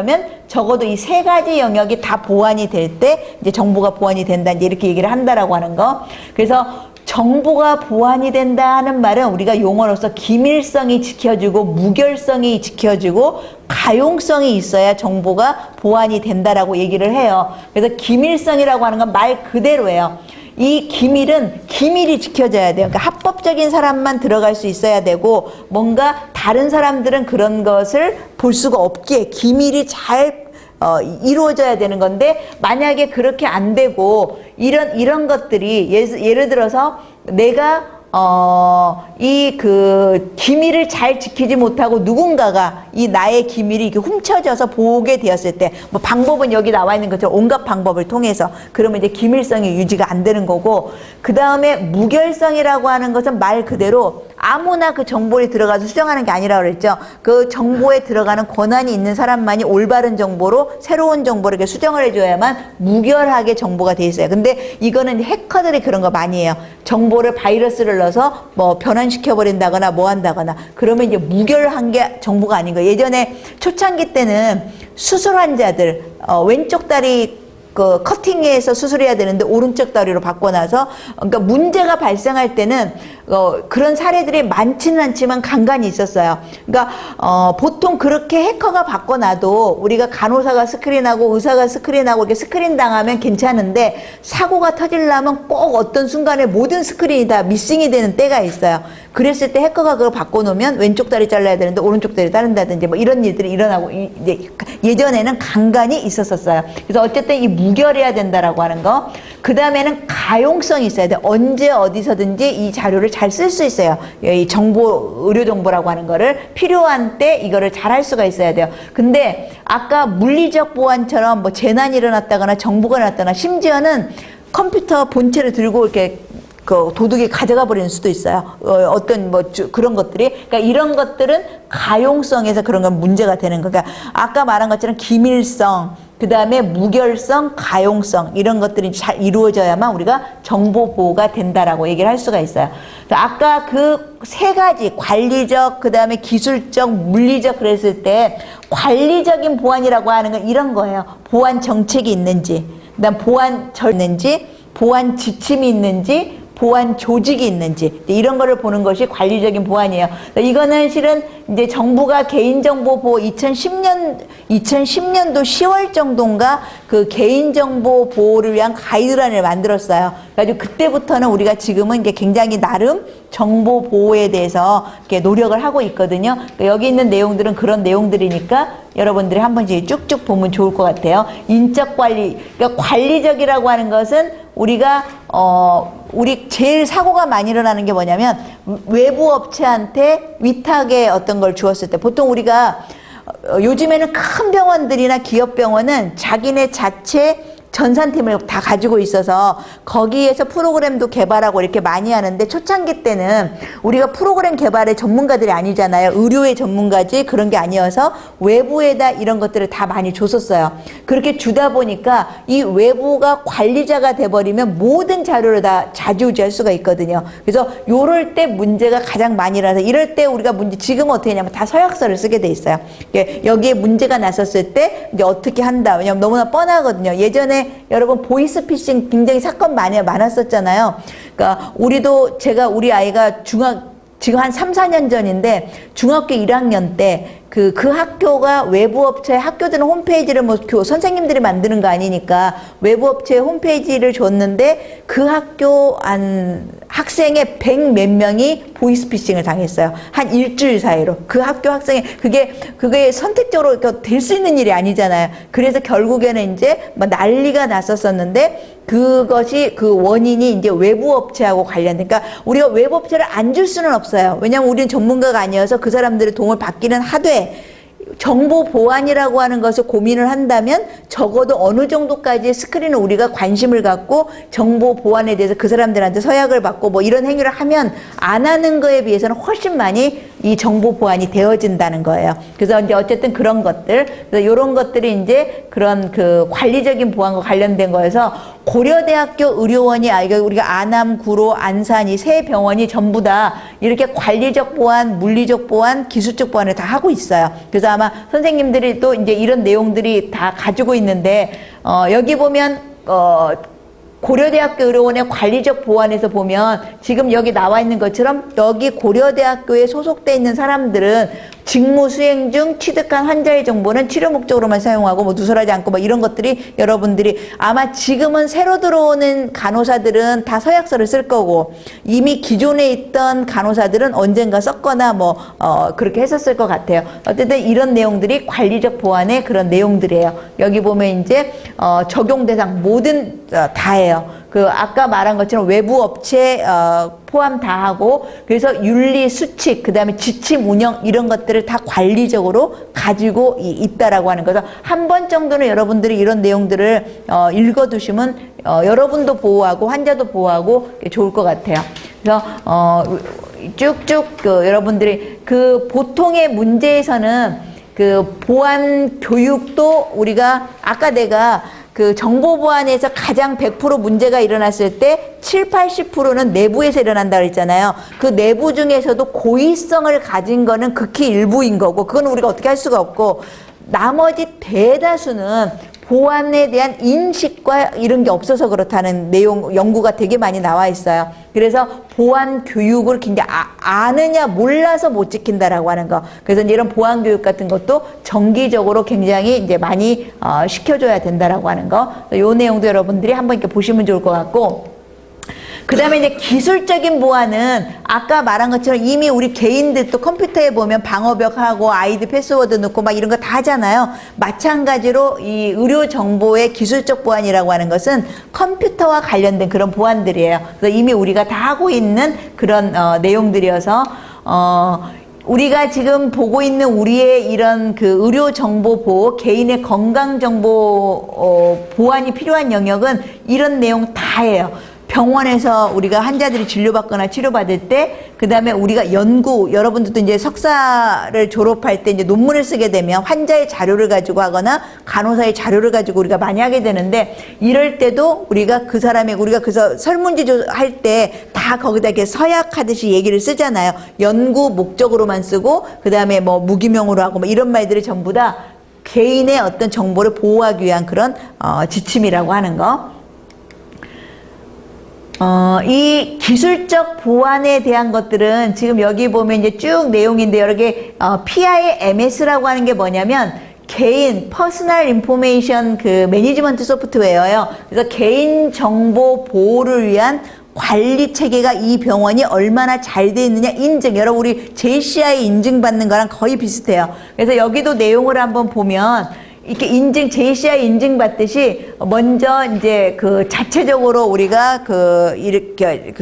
[SPEAKER 1] 적어도 이 세 가지 영역이 다 보완이 될 때 이제 정보가 보완이 된다, 이제 이렇게 얘기를 한다라고 하는 거. 그래서 정보가 보완이 된다 하는 말은 우리가 용어로서 기밀성이 지켜지고 무결성이 지켜지고 가용성이 있어야 정보가 보완이 된다라고 얘기를 해요. 그래서 기밀성이라고 하는 건 말 그대로예요. 이 기밀은 기밀이 지켜져야 돼요. 그러니까 합법적인 사람만 들어갈 수 있어야 되고, 뭔가 다른 사람들은 그런 것을 볼 수가 없게 기밀이 잘 이루어져야 되는 건데, 만약에 그렇게 안 되고 이런 것들이 예를 들어서 내가 이 기밀을 잘 지키지 못하고 누군가가 이 나의 기밀이 이렇게 훔쳐져서 보게 되었을 때, 뭐 방법은 여기 나와 있는 것처럼 온갖 방법을 통해서, 그러면 이제 기밀성이 유지가 안 되는 거고, 그 다음에 무결성이라고 하는 것은 말 그대로 아무나 그 정보에 들어가서 수정하는 게 아니라고 그랬죠. 그 정보에 들어가는 권한이 있는 사람만이 올바른 정보로 새로운 정보를 이렇게 수정을 해줘야만 무결하게 정보가 돼 있어요. 근데 이거는 해커들이 그런 거 많이 해요. 정보를 바이러스를 넣어서 뭐 변환시켜버린다거나 뭐 한다거나, 그러면 이제 무결한 게 정보가 아닌 거예요. 예전에 초창기 때는 수술 환자들, 왼쪽 다리 커팅해서 수술해야 되는데 오른쪽 다리로 바꿔놔서, 그러니까 문제가 발생할 때는 그런 사례들이 많지는 않지만 간간이 있었어요. 그러니까 보통 그렇게 해커가 바꿔놔도 우리가 간호사가 스크린하고 의사가 스크린하고 이렇게 스크린 당하면 괜찮은데, 사고가 터지려면 꼭 어떤 순간에 모든 스크린이 다 미싱이 되는 때가 있어요. 그랬을 때 해커가 그걸 바꿔놓으면 왼쪽 다리 잘라야 되는데 오른쪽 다리 자른다든지 뭐 이런 일들이 일어나고 이제 예전에는 간간이 있었어요. 그래서 어쨌든 이 무결해야 된다라고 하는 거. 그 다음에는 가용성이 있어야 돼. 언제 어디서든지 이 자료를 잘 쓸 수 있어요. 이 의료 정보라고 하는 거를 필요한 때 이거를 잘 할 수가 있어야 돼요. 근데 아까 물리적 보안처럼 뭐 재난이 일어났다거나 정보가 일어났다거나, 심지어는 컴퓨터 본체를 들고 이렇게 도둑이 가져가 버리는 수도 있어요. 어떤 그런 것들이. 그러니까 이런 것들은 가용성에서 그런 건 문제가 되는 거예요. 그러니까 아까 말한 것처럼 기밀성, 그 다음에 무결성, 가용성, 이런 것들이 잘 이루어져야만 우리가 정보 보호가 된다라고 얘기를 할 수가 있어요. 아까 그 세 가지, 관리적, 그 다음에 기술적, 물리적, 그랬을 때 관리적인 보안이라고 하는 건 이런 거예요. 보안 정책이 있는지, 그 다음 보안 있는지, 보안 지침이 있는지, 보안 조직이 있는지, 이런 거를 보는 것이 관리적인 보안이에요. 이거는 실은 이제 정부가 개인정보 보호 2010년도 10월 정도인가 그 개인정보 보호를 위한 가이드라인을 만들었어요. 그래가지고 그때부터는 우리가 지금은 이게 굉장히 나름 정보 보호에 대해서 이렇게 노력을 하고 있거든요. 그러니까 여기 있는 내용들은 그런 내용들이니까 여러분들이 한 번씩 쭉쭉 보면 좋을 것 같아요. 인적 관리, 그러니까 관리적이라고 하는 것은 우리가 우리 제일 사고가 많이 일어나는 게 뭐냐면, 외부 업체한테 위탁의 어떤 걸 주었을 때, 보통 우리가 요즘에는 큰 병원들이나 기업 병원은 자기네 자체 전산팀을 다 가지고 있어서 거기에서 프로그램도 개발하고 이렇게 많이 하는데, 초창기 때는 우리가 프로그램 개발의 전문가들이 아니잖아요. 의료의 전문가지 그런 게 아니어서 외부에다 이런 것들을 다 많이 줬었어요. 그렇게 주다 보니까 이 외부가 관리자가 돼버리면 모든 자료를 다 좌지우지할 수가 있거든요. 그래서 요럴 때 문제가 가장 많이 일어나서, 이럴 때 우리가 지금 어떻게 하냐면 다 서약서를 쓰게 돼 있어요. 여기에 문제가 났었을 때 이제 어떻게 한다. 왜냐면 너무나 뻔하거든요. 예전에 여러분 보이스피싱 굉장히 사건 많았었잖아요. 그러니까 우리 아이가 지금 한 3, 4년 전인데 중학교 1학년 때 그 학교가 외부 업체의, 학교들은 홈페이지를 선생님들이 만드는 거 아니니까 외부 업체의 홈페이지를 줬는데, 그 학교 학생의 100 몇 명이 보이스피싱을 당했어요. 한 일주일 사이로. 그 학교 학생이, 그게 선택적으로 될 수 있는 일이 아니잖아요. 그래서 결국에는 이제 막 난리가 났었었는데, 그것이 그 원인이 이제 외부 업체하고 관련된, 그러니까 우리가 외부 업체를 안 줄 수는 없어요. 왜냐하면 우리는 전문가가 아니어서 그 사람들의 도움을 받기는 하되, 정보 보안이라고 하는 것을 고민을 한다면 적어도 어느 정도까지의 스크린을 우리가 관심을 갖고 정보 보안에 대해서 그 사람들한테 서약을 받고 뭐 이런 행위를 하면 안 하는 거에 비해서는 훨씬 많이 이 정보 보안이 되어진다는 거예요. 그래서 이제 어쨌든 그런 것들, 그래서 이런 것들이 이제 그런 그 관리적인 보안과 관련된 거여서 고려대학교 의료원이 우리가 안암, 구로, 안산 이 세 병원이 전부 다 이렇게 관리적 보안, 물리적 보안, 기술적 보안을 다 하고 있어요. 그래서 아마 선생님들이 또 이제 이런 내용들이 다 가지고 있는데, 여기 보면, 고려대학교 의료원의 관리적 보안에서 보면 지금 여기 나와 있는 것처럼 여기 고려대학교에 소속돼 있는 사람들은 직무 수행 중 취득한 환자의 정보는 치료 목적으로만 사용하고 뭐 누설하지 않고 뭐 이런 것들이 여러분들이 아마 지금은 새로 들어오는 간호사들은 다 서약서를 쓸 거고 이미 기존에 있던 간호사들은 언젠가 썼거나 뭐 그렇게 했었을 것 같아요. 어쨌든 이런 내용들이 관리적 보안의 그런 내용들이에요. 여기 보면 이제 적용 대상 모든 다예요. 그 아까 말한 것처럼 외부 업체 포함 다 하고, 그래서 윤리 수칙, 그다음에 지침 운영 이런 것들을 다 관리적으로 가지고 있다라고 하는 거죠. 한 번 정도는 여러분들이 이런 내용들을 읽어두시면 여러분도 보호하고 환자도 보호하고 좋을 것 같아요. 그래서 쭉쭉 여러분들이 그 보통의 문제에서는 그 보안 교육도 우리가 아까 내가 그 정보 보안에서 가장 100% 문제가 일어났을 때 7, 80%는 내부에서 일어난다고 했잖아요. 그 내부 중에서도 고의성을 가진 거는 극히 일부인 거고, 그건 우리가 어떻게 할 수가 없고, 나머지 대다수는 보안에 대한 인식과 이런 게 없어서 그렇다는 내용, 연구가 되게 많이 나와 있어요. 그래서 보안 교육을 굉장히 아느냐 몰라서 못 지킨다라고 하는 거. 그래서 이제 이런 보안 교육 같은 것도 정기적으로 굉장히 이제 많이 시켜줘야 된다라고 하는 거. 이 내용도 여러분들이 한번 이렇게 보시면 좋을 것 같고. 그 다음에 이제 기술적인 보안은 아까 말한 것처럼 이미 우리 개인들도 컴퓨터에 보면 방어벽하고 아이디 패스워드 넣고 막 이런 거 다 하잖아요. 마찬가지로 이 의료 정보의 기술적 보안이라고 하는 것은 컴퓨터와 관련된 그런 보안들이에요. 그래서 이미 우리가 다 하고 있는 그런 내용들이어서 우리가 지금 보고 있는 우리의 이런 그 의료 정보 보호, 개인의 건강 정보 보안이 필요한 영역은 이런 내용 다예요. 병원에서 우리가 환자들이 진료받거나 치료받을 때, 그 다음에 우리가 연구, 여러분들도 이제 석사를 졸업할 때 이제 논문을 쓰게 되면 환자의 자료를 가지고 하거나 간호사의 자료를 가지고 우리가 많이 하게 되는데, 이럴 때도 우리가 그 사람의, 우리가 그래서 설문지 할 때 다 거기다 이렇게 서약하듯이 얘기를 쓰잖아요. 연구 목적으로만 쓰고, 그 다음에 뭐 무기명으로 하고 뭐 이런 말들이 전부 다 개인의 어떤 정보를 보호하기 위한 그런 지침이라고 하는 거. 이 기술적 보안에 대한 것들은 지금 여기 보면 이제 쭉 내용인데 여러 개, PIMS라고 하는 게 뭐냐면 개인, 퍼스널 인포메이션 그 매니지먼트 소프트웨어예요. 그래서 개인 정보 보호를 위한 관리 체계가 이 병원이 얼마나 잘 돼 있느냐 인증. 여러분 우리 JCI 인증받는 거랑 거의 비슷해요. 그래서 여기도 내용을 한번 보면 이렇게 인증, JCI 인증 받듯이 먼저 이제 그 자체적으로 우리가 이렇게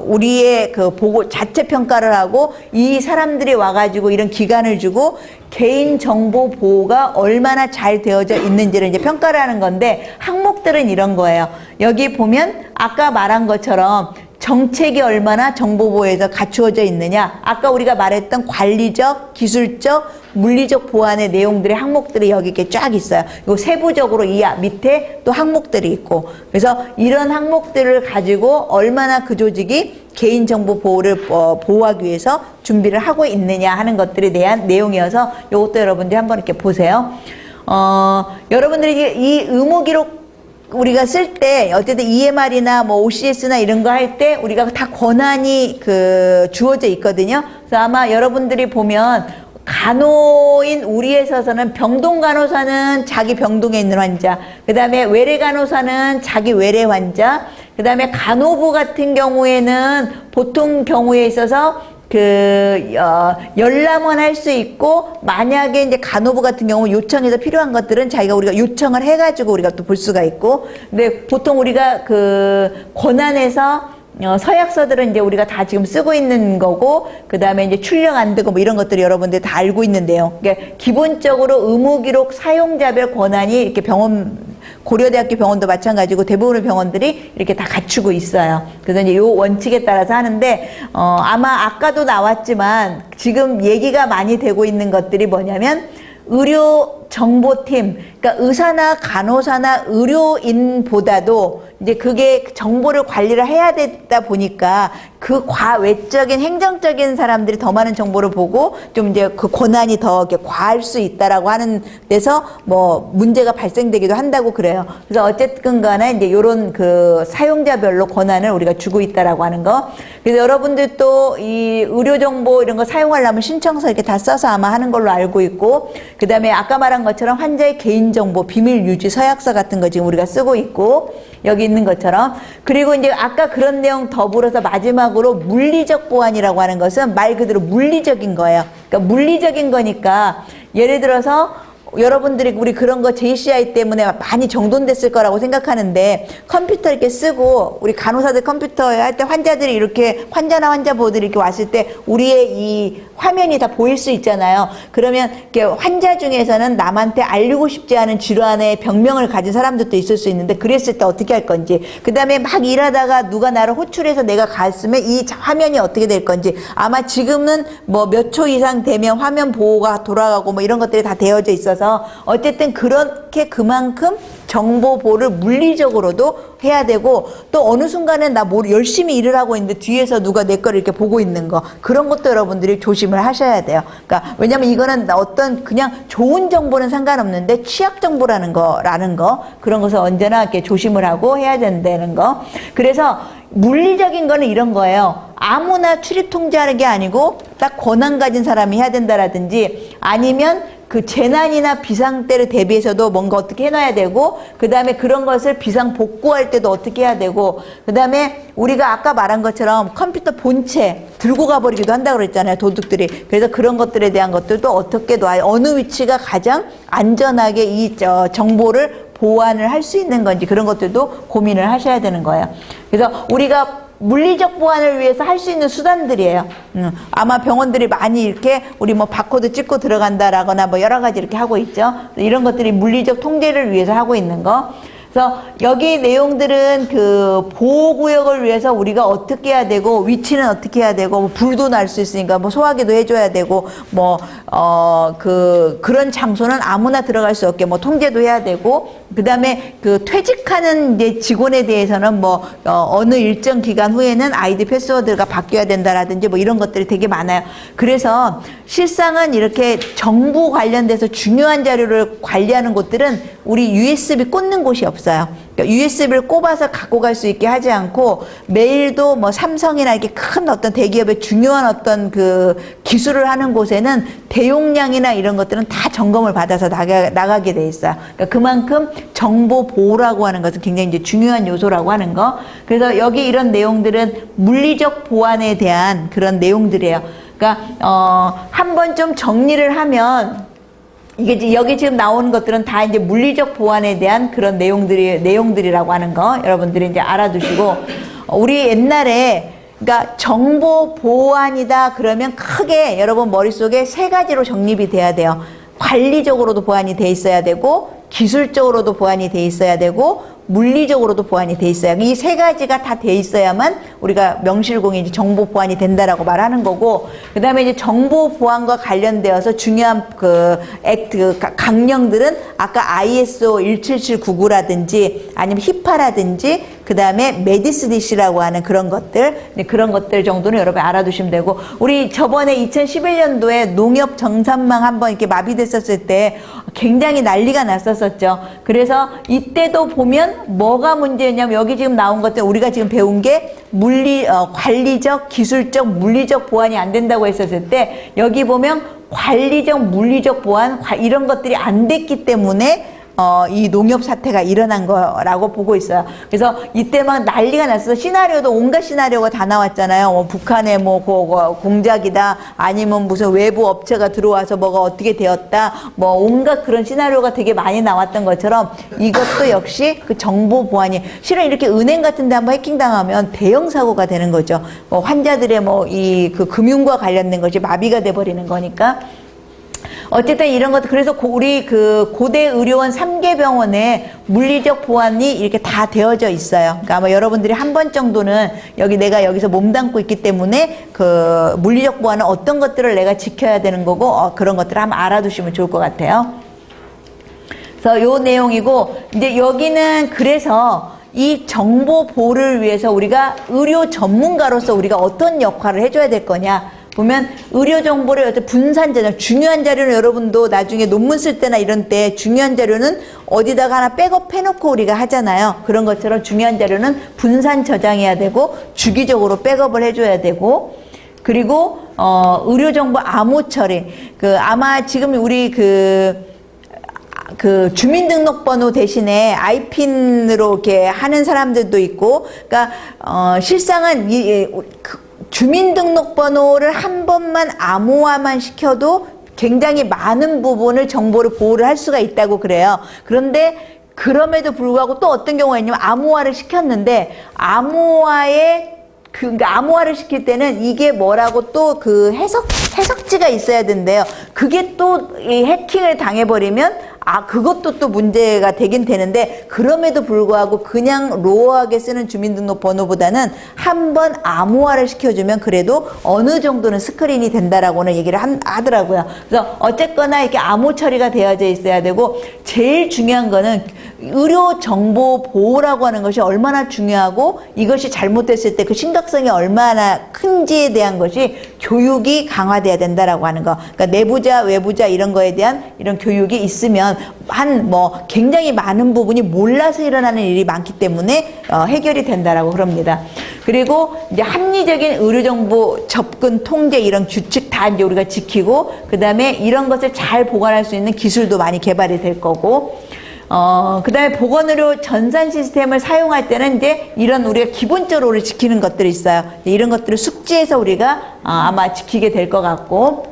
[SPEAKER 1] 우리의 보고 자체 평가를 하고 이 사람들이 와가지고 이런 기간을 주고 개인 정보 보호가 얼마나 잘 되어져 있는지를 이제 평가를 하는 건데 항목들은 이런 거예요. 여기 보면 아까 말한 것처럼 정책이 얼마나 정보보호에서 갖추어져 있느냐. 아까 우리가 말했던 관리적, 기술적, 물리적 보안의 내용들의 항목들이 여기 이렇게 쫙 있어요. 요 세부적으로 이 밑에 또 항목들이 있고. 그래서 이런 항목들을 가지고 얼마나 그 조직이 개인정보 보호를 보호하기 위해서 준비를 하고 있느냐 하는 것들에 대한 내용이어서 이것도 여러분들이 한번 이렇게 보세요. 여러분들이 이 의무기록 우리가 쓸 때 어쨌든 EMR이나 뭐 OCS나 이런 거 할 때 우리가 다 권한이 주어져 있거든요. 그래서 아마 여러분들이 보면 간호인 우리에 있어서는 병동 간호사는 자기 병동에 있는 환자, 그 다음에 외래 간호사는 자기 외래 환자, 그 다음에 간호부 같은 경우에는 보통 경우에 있어서 열람은 할 수 있고, 만약에 이제 간호부 같은 경우 요청해서 필요한 것들은 자기가 우리가 요청을 해가지고 우리가 또 볼 수가 있고, 근데 보통 우리가 권한에서 서약서들은 이제 우리가 다 지금 쓰고 있는 거고, 그 다음에 이제 출력 안 되고 뭐 이런 것들을 여러분들 다 알고 있는데요. 그러니까 기본적으로 의무기록 사용자별 권한이 이렇게 고려대학교 병원도 마찬가지고 대부분의 병원들이 이렇게 다 갖추고 있어요. 그래서 이제 요 원칙에 따라서 하는데, 아마 아까도 나왔지만 지금 얘기가 많이 되고 있는 것들이 뭐냐면, 의료 정보팀, 그러니까 의사나 간호사나 의료인보다도 이제 그게 정보를 관리를 해야 되다 보니까 그 외적인 행정적인 사람들이 더 많은 정보를 보고 좀 이제 그 권한이 더 이렇게 과할 수 있다라고 하는 데서 뭐 문제가 발생되기도 한다고 그래요. 그래서 어쨌든 간에 이제 요런 사용자별로 권한을 우리가 주고 있다라고 하는 거. 그래서 여러분들 또 이 의료정보 이런 거 사용하려면 신청서 이렇게 다 써서 아마 하는 걸로 알고 있고, 그 다음에 아까 말한 것처럼 환자의 개인정보, 비밀 유지 서약서 같은 거 지금 우리가 쓰고 있고, 여기 있는 것처럼. 그리고 이제 아까 그런 내용 더불어서 마지막으로 물리적 보안이라고 하는 것은 말 그대로 물리적인 거예요. 그러니까 물리적인 거니까 예를 들어서 여러분들이 우리 그런 거 JCI 때문에 많이 정돈됐을 거라고 생각하는데, 컴퓨터 이렇게 쓰고 우리 간호사들 컴퓨터 할 때 환자들이 이렇게 환자나 환자보들이 이렇게 왔을 때 우리의 이 화면이 다 보일 수 있잖아요. 그러면 이렇게 환자 중에서는 남한테 알리고 싶지 않은 질환의 병명을 가진 사람들도 있을 수 있는데, 그랬을 때 어떻게 할 건지, 그 다음에 막 일하다가 누가 나를 호출해서 내가 갔으면 이 화면이 어떻게 될 건지, 아마 지금은 뭐 몇 초 이상 되면 화면 보호가 돌아가고 뭐 이런 것들이 다 되어져 있어서 어쨌든 그렇게 그만큼 정보 보호를 물리적으로도 해야 되고, 또 어느 순간에 나 열심히 일을 하고 있는데 뒤에서 누가 내 거를 이렇게 보고 있는 거, 그런 것도 여러분들이 조심을 하셔야 돼요. 그러니까 왜냐면 이거는 어떤 그냥 좋은 정보는 상관없는데 취약 정보라는 거 그런 것을 언제나 이렇게 조심을 하고 해야 된다는 거. 그래서 물리적인 거는 이런 거예요. 아무나 출입 통제하는 게 아니고 딱 권한 가진 사람이 해야 된다라든지, 아니면 그 재난이나 비상 때를 대비해서도 뭔가 어떻게 해놔야 되고, 그 다음에 그런 것을 비상 복구할 때도 어떻게 해야 되고, 그 다음에 우리가 아까 말한 것처럼 컴퓨터 본체 들고 가버리기도 한다고 그랬잖아요, 도둑들이. 그래서 그런 것들에 대한 것들도 어떻게 놔야, 어느 위치가 가장 안전하게 이 정보를 보완을 할 수 있는 건지, 그런 것들도 고민을 하셔야 되는 거예요. 그래서 우리가 물리적 보안을 위해서 할 수 있는 수단들이에요. 아마 병원들이 많이 이렇게 우리 뭐 바코드 찍고 들어간다라거나 뭐 여러 가지 이렇게 하고 있죠. 이런 것들이 물리적 통제를 위해서 하고 있는 거. 그래서 여기 내용들은 보호구역을 위해서 우리가 어떻게 해야 되고, 위치는 어떻게 해야 되고, 뭐 불도 날 수 있으니까 뭐 소화기도 해줘야 되고, 그런 장소는 아무나 들어갈 수 없게 뭐 통제도 해야 되고, 그 다음에 퇴직하는 이제 직원에 대해서는 어느 일정 기간 후에는 아이디 패스워드가 바뀌어야 된다라든지 뭐 이런 것들이 되게 많아요. 그래서 실상은 이렇게 정부 관련돼서 중요한 자료를 관리하는 곳들은 우리 USB 꽂는 곳이 없어요. 그러니까 USB를 꼽아서 갖고 갈 수 있게 하지 않고, 매일도 뭐 삼성이나 이렇게 큰 어떤 대기업의 중요한 어떤 기술을 하는 곳에는 대용량이나 이런 것들은 다 점검을 받아서 나가게 돼 있어요. 그러니까 그만큼 정보 보호라고 하는 것은 굉장히 이제 중요한 요소라고 하는 거. 그래서 여기 이런 내용들은 물리적 보안에 대한 그런 내용들이에요. 그러니까 한번 좀 정리를 하면, 이게 여기 지금 나오는 것들은 다 이제 물리적 보안에 대한 그런 내용들이라고 하는 거 여러분들이 이제 알아두시고, 우리 옛날에 그러니까 정보 보안이다 그러면 크게 여러분 머릿속에 세 가지로 정립이 돼야 돼요. 관리적으로도 보안이 돼 있어야 되고, 기술적으로도 보안이 돼 있어야 되고, 물리적으로도 보안이 돼 있어요. 이 세 가지가 다 돼 있어야만 우리가 명실공히 이제 정보 보안이 된다라고 말하는 거고, 그 다음에 이제 정보 보안과 관련되어서 중요한 강령들은 아까 ISO 17799라든지 아니면 히파라든지 그 다음에 메디스디시라고 하는 그런 것들 정도는 여러분 알아두시면 되고, 우리 저번에 2011년도에 농협 정산망 한번 이렇게 마비됐었을 때 굉장히 난리가 났었죠. 그래서 이때도 보면 뭐가 문제냐면, 여기 지금 나온 것들 우리가 지금 배운 게 관리적, 기술적, 물리적 보안이 안 된다고 했었을 때, 여기 보면 관리적, 물리적 보완 이런 것들이 안 됐기 때문에 이 농협 사태가 일어난 거라고 보고 있어요. 그래서 이때 막 난리가 났어. 시나리오도 온갖 시나리오가 다 나왔잖아요. 뭐 북한의 뭐 공작이다, 아니면 무슨 외부 업체가 들어와서 뭐가 어떻게 되었다, 뭐 온갖 그런 시나리오가 되게 많이 나왔던 것처럼 이것도 역시 그 정보 보안이 실은 이렇게 은행 같은 데 한번 해킹당하면 대형 사고가 되는 거죠. 뭐 환자들의 뭐 이 그 금융과 관련된 것이 마비가 돼 버리는 거니까. 어쨌든 이런 것도 그래서 우리 그 고대 의료원 3개 병원에 물리적 보안이 이렇게 다 되어져 있어요. 그러니까 아마 여러분들이 한 번 정도는 내가 여기서 몸담고 있기 때문에 그 물리적 보안은 어떤 것들을 내가 지켜야 되는 거고 그런 것들을 한번 알아두시면 좋을 것 같아요. 그래서 요 내용이고 이제 여기는 그래서 이 정보 보호를 위해서 우리가 의료 전문가로서 우리가 어떤 역할을 해줘야 될 거냐. 보면 의료 정보를 어떤 분산 저장, 중요한 자료는 여러분도 나중에 논문 쓸 때나 이런 때 중요한 자료는 어디다가 하나 백업해 놓고 우리가 하잖아요. 그런 것처럼 중요한 자료는 분산 저장해야 되고 주기적으로 백업을 해줘야 되고, 그리고 의료 정보 암호 처리. 아마 지금 우리 그 주민등록번호 대신에 아이핀으로 이렇게 하는 사람들도 있고, 그러니까 실상은 주민등록번호를 한 번만 암호화만 시켜도 굉장히 많은 부분을 정보를 보호를 할 수가 있다고 그래요. 그런데 그럼에도 불구하고 또 어떤 경우가 있냐면 암호화를 시켰는데 암호화를 시킬 때는 이게 뭐라고 또 그 해석지가 있어야 된대요. 그게 또 이 해킹을 당해버리면 그것도 또 문제가 되긴 되는데, 그럼에도 불구하고 그냥 로어하게 쓰는 주민등록번호보다는 한번 암호화를 시켜주면 그래도 어느 정도는 스크린이 된다라고는 얘기를 하더라고요. 그래서 어쨌거나 이렇게 암호 처리가 되어져 있어야 되고, 제일 중요한 거는 의료 정보 보호라고 하는 것이 얼마나 중요하고 이것이 잘못됐을 때 그 심각성이 얼마나 큰지에 대한 것이 교육이 강화돼야 된다라고 하는 거. 그러니까 내부자, 외부자 이런 거에 대한 이런 교육이 있으면 굉장히 많은 부분이 몰라서 일어나는 일이 많기 때문에 해결이 된다라고 그럽니다. 그리고 이제 합리적인 의료정보 접근 통제 이런 규칙 다 이제 우리가 지키고, 그 다음에 이런 것을 잘 보관할 수 있는 기술도 많이 개발이 될 거고, 그 다음에 보건의료 전산 시스템을 사용할 때는 이제 이런 우리가 기본적으로 우리 지키는 것들이 있어요. 이런 것들을 숙지해서 우리가 아마 지키게 될 것 같고,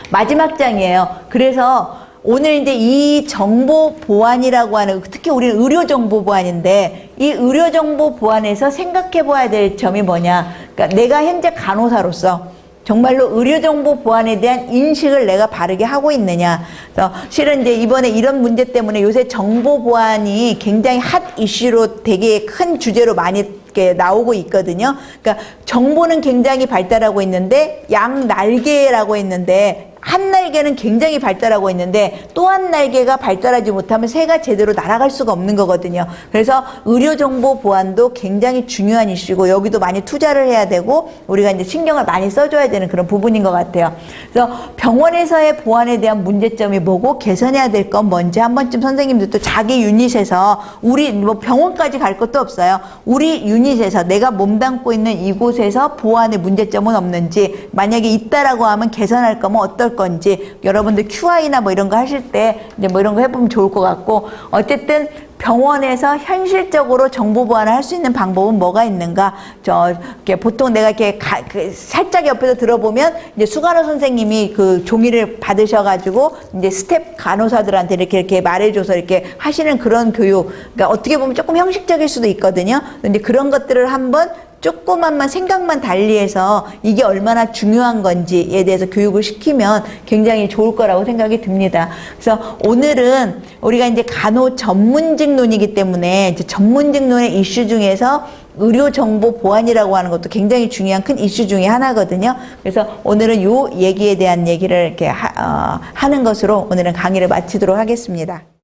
[SPEAKER 1] 마지막 장이에요. 그래서 오늘 이제 이 정보 보안이라고 하는, 특히 우리는 의료 정보 보안인데, 이 의료 정보 보안에서 생각해 봐야 될 점이 뭐냐. 그러니까 내가 현재 간호사로서 정말로 의료정보 보안에 대한 인식을 내가 바르게 하고 있느냐. 그래서 실은 이제 이번에 이런 문제 때문에 요새 정보 보안이 굉장히 핫 이슈로 되게 큰 주제로 많이 이렇게 나오고 있거든요. 그러니까 정보는 굉장히 발달하고 있는데 양 날개라고 했는데, 한 날개는 굉장히 발달하고 있는데 또 한 날개가 발달하지 못하면 새가 제대로 날아갈 수가 없는 거거든요. 그래서 의료정보 보안도 굉장히 중요한 이슈고, 여기도 많이 투자를 해야 되고 우리가 이제 신경을 많이 써줘야 되는 그런 부분인 것 같아요. 그래서 병원에서의 보안에 대한 문제점이 뭐고 개선해야 될 건 뭔지 한 번쯤 선생님들도 자기 유닛에서, 우리 뭐 병원까지 갈 것도 없어요. 우리 유닛에서 내가 몸담고 있는 이곳에서 보안의 문제점은 없는지, 만약에 있다라고 하면 개선할 거면 어떨 건지, 여러분들 QI나 뭐 이런 거 하실 때 이제 뭐 이런 거 해보면 좋을 것 같고, 어쨌든 병원에서 현실적으로 정보 보완을 할 수 있는 방법은 뭐가 있는가? 이렇게 보통 내가 이렇게 살짝 옆에서 들어보면 이제 수간호 선생님이 그 종이를 받으셔가지고 이제 스텝 간호사들한테 이렇게 말해줘서 이렇게 하시는 그런 교육. 그러니까 어떻게 보면 조금 형식적일 수도 있거든요. 근데 그런 것들을 한번 조그만만 생각만 달리해서 이게 얼마나 중요한 건지에 대해서 교육을 시키면 굉장히 좋을 거라고 생각이 듭니다. 그래서 오늘은 우리가 이제 간호 전문직론이기 때문에 이제 전문직론의 이슈 중에서 의료 정보 보안이라고 하는 것도 굉장히 중요한 큰 이슈 중에 하나거든요. 그래서 오늘은 요 얘기에 대한 얘기를 이렇게 하는 것으로 오늘은 강의를 마치도록 하겠습니다.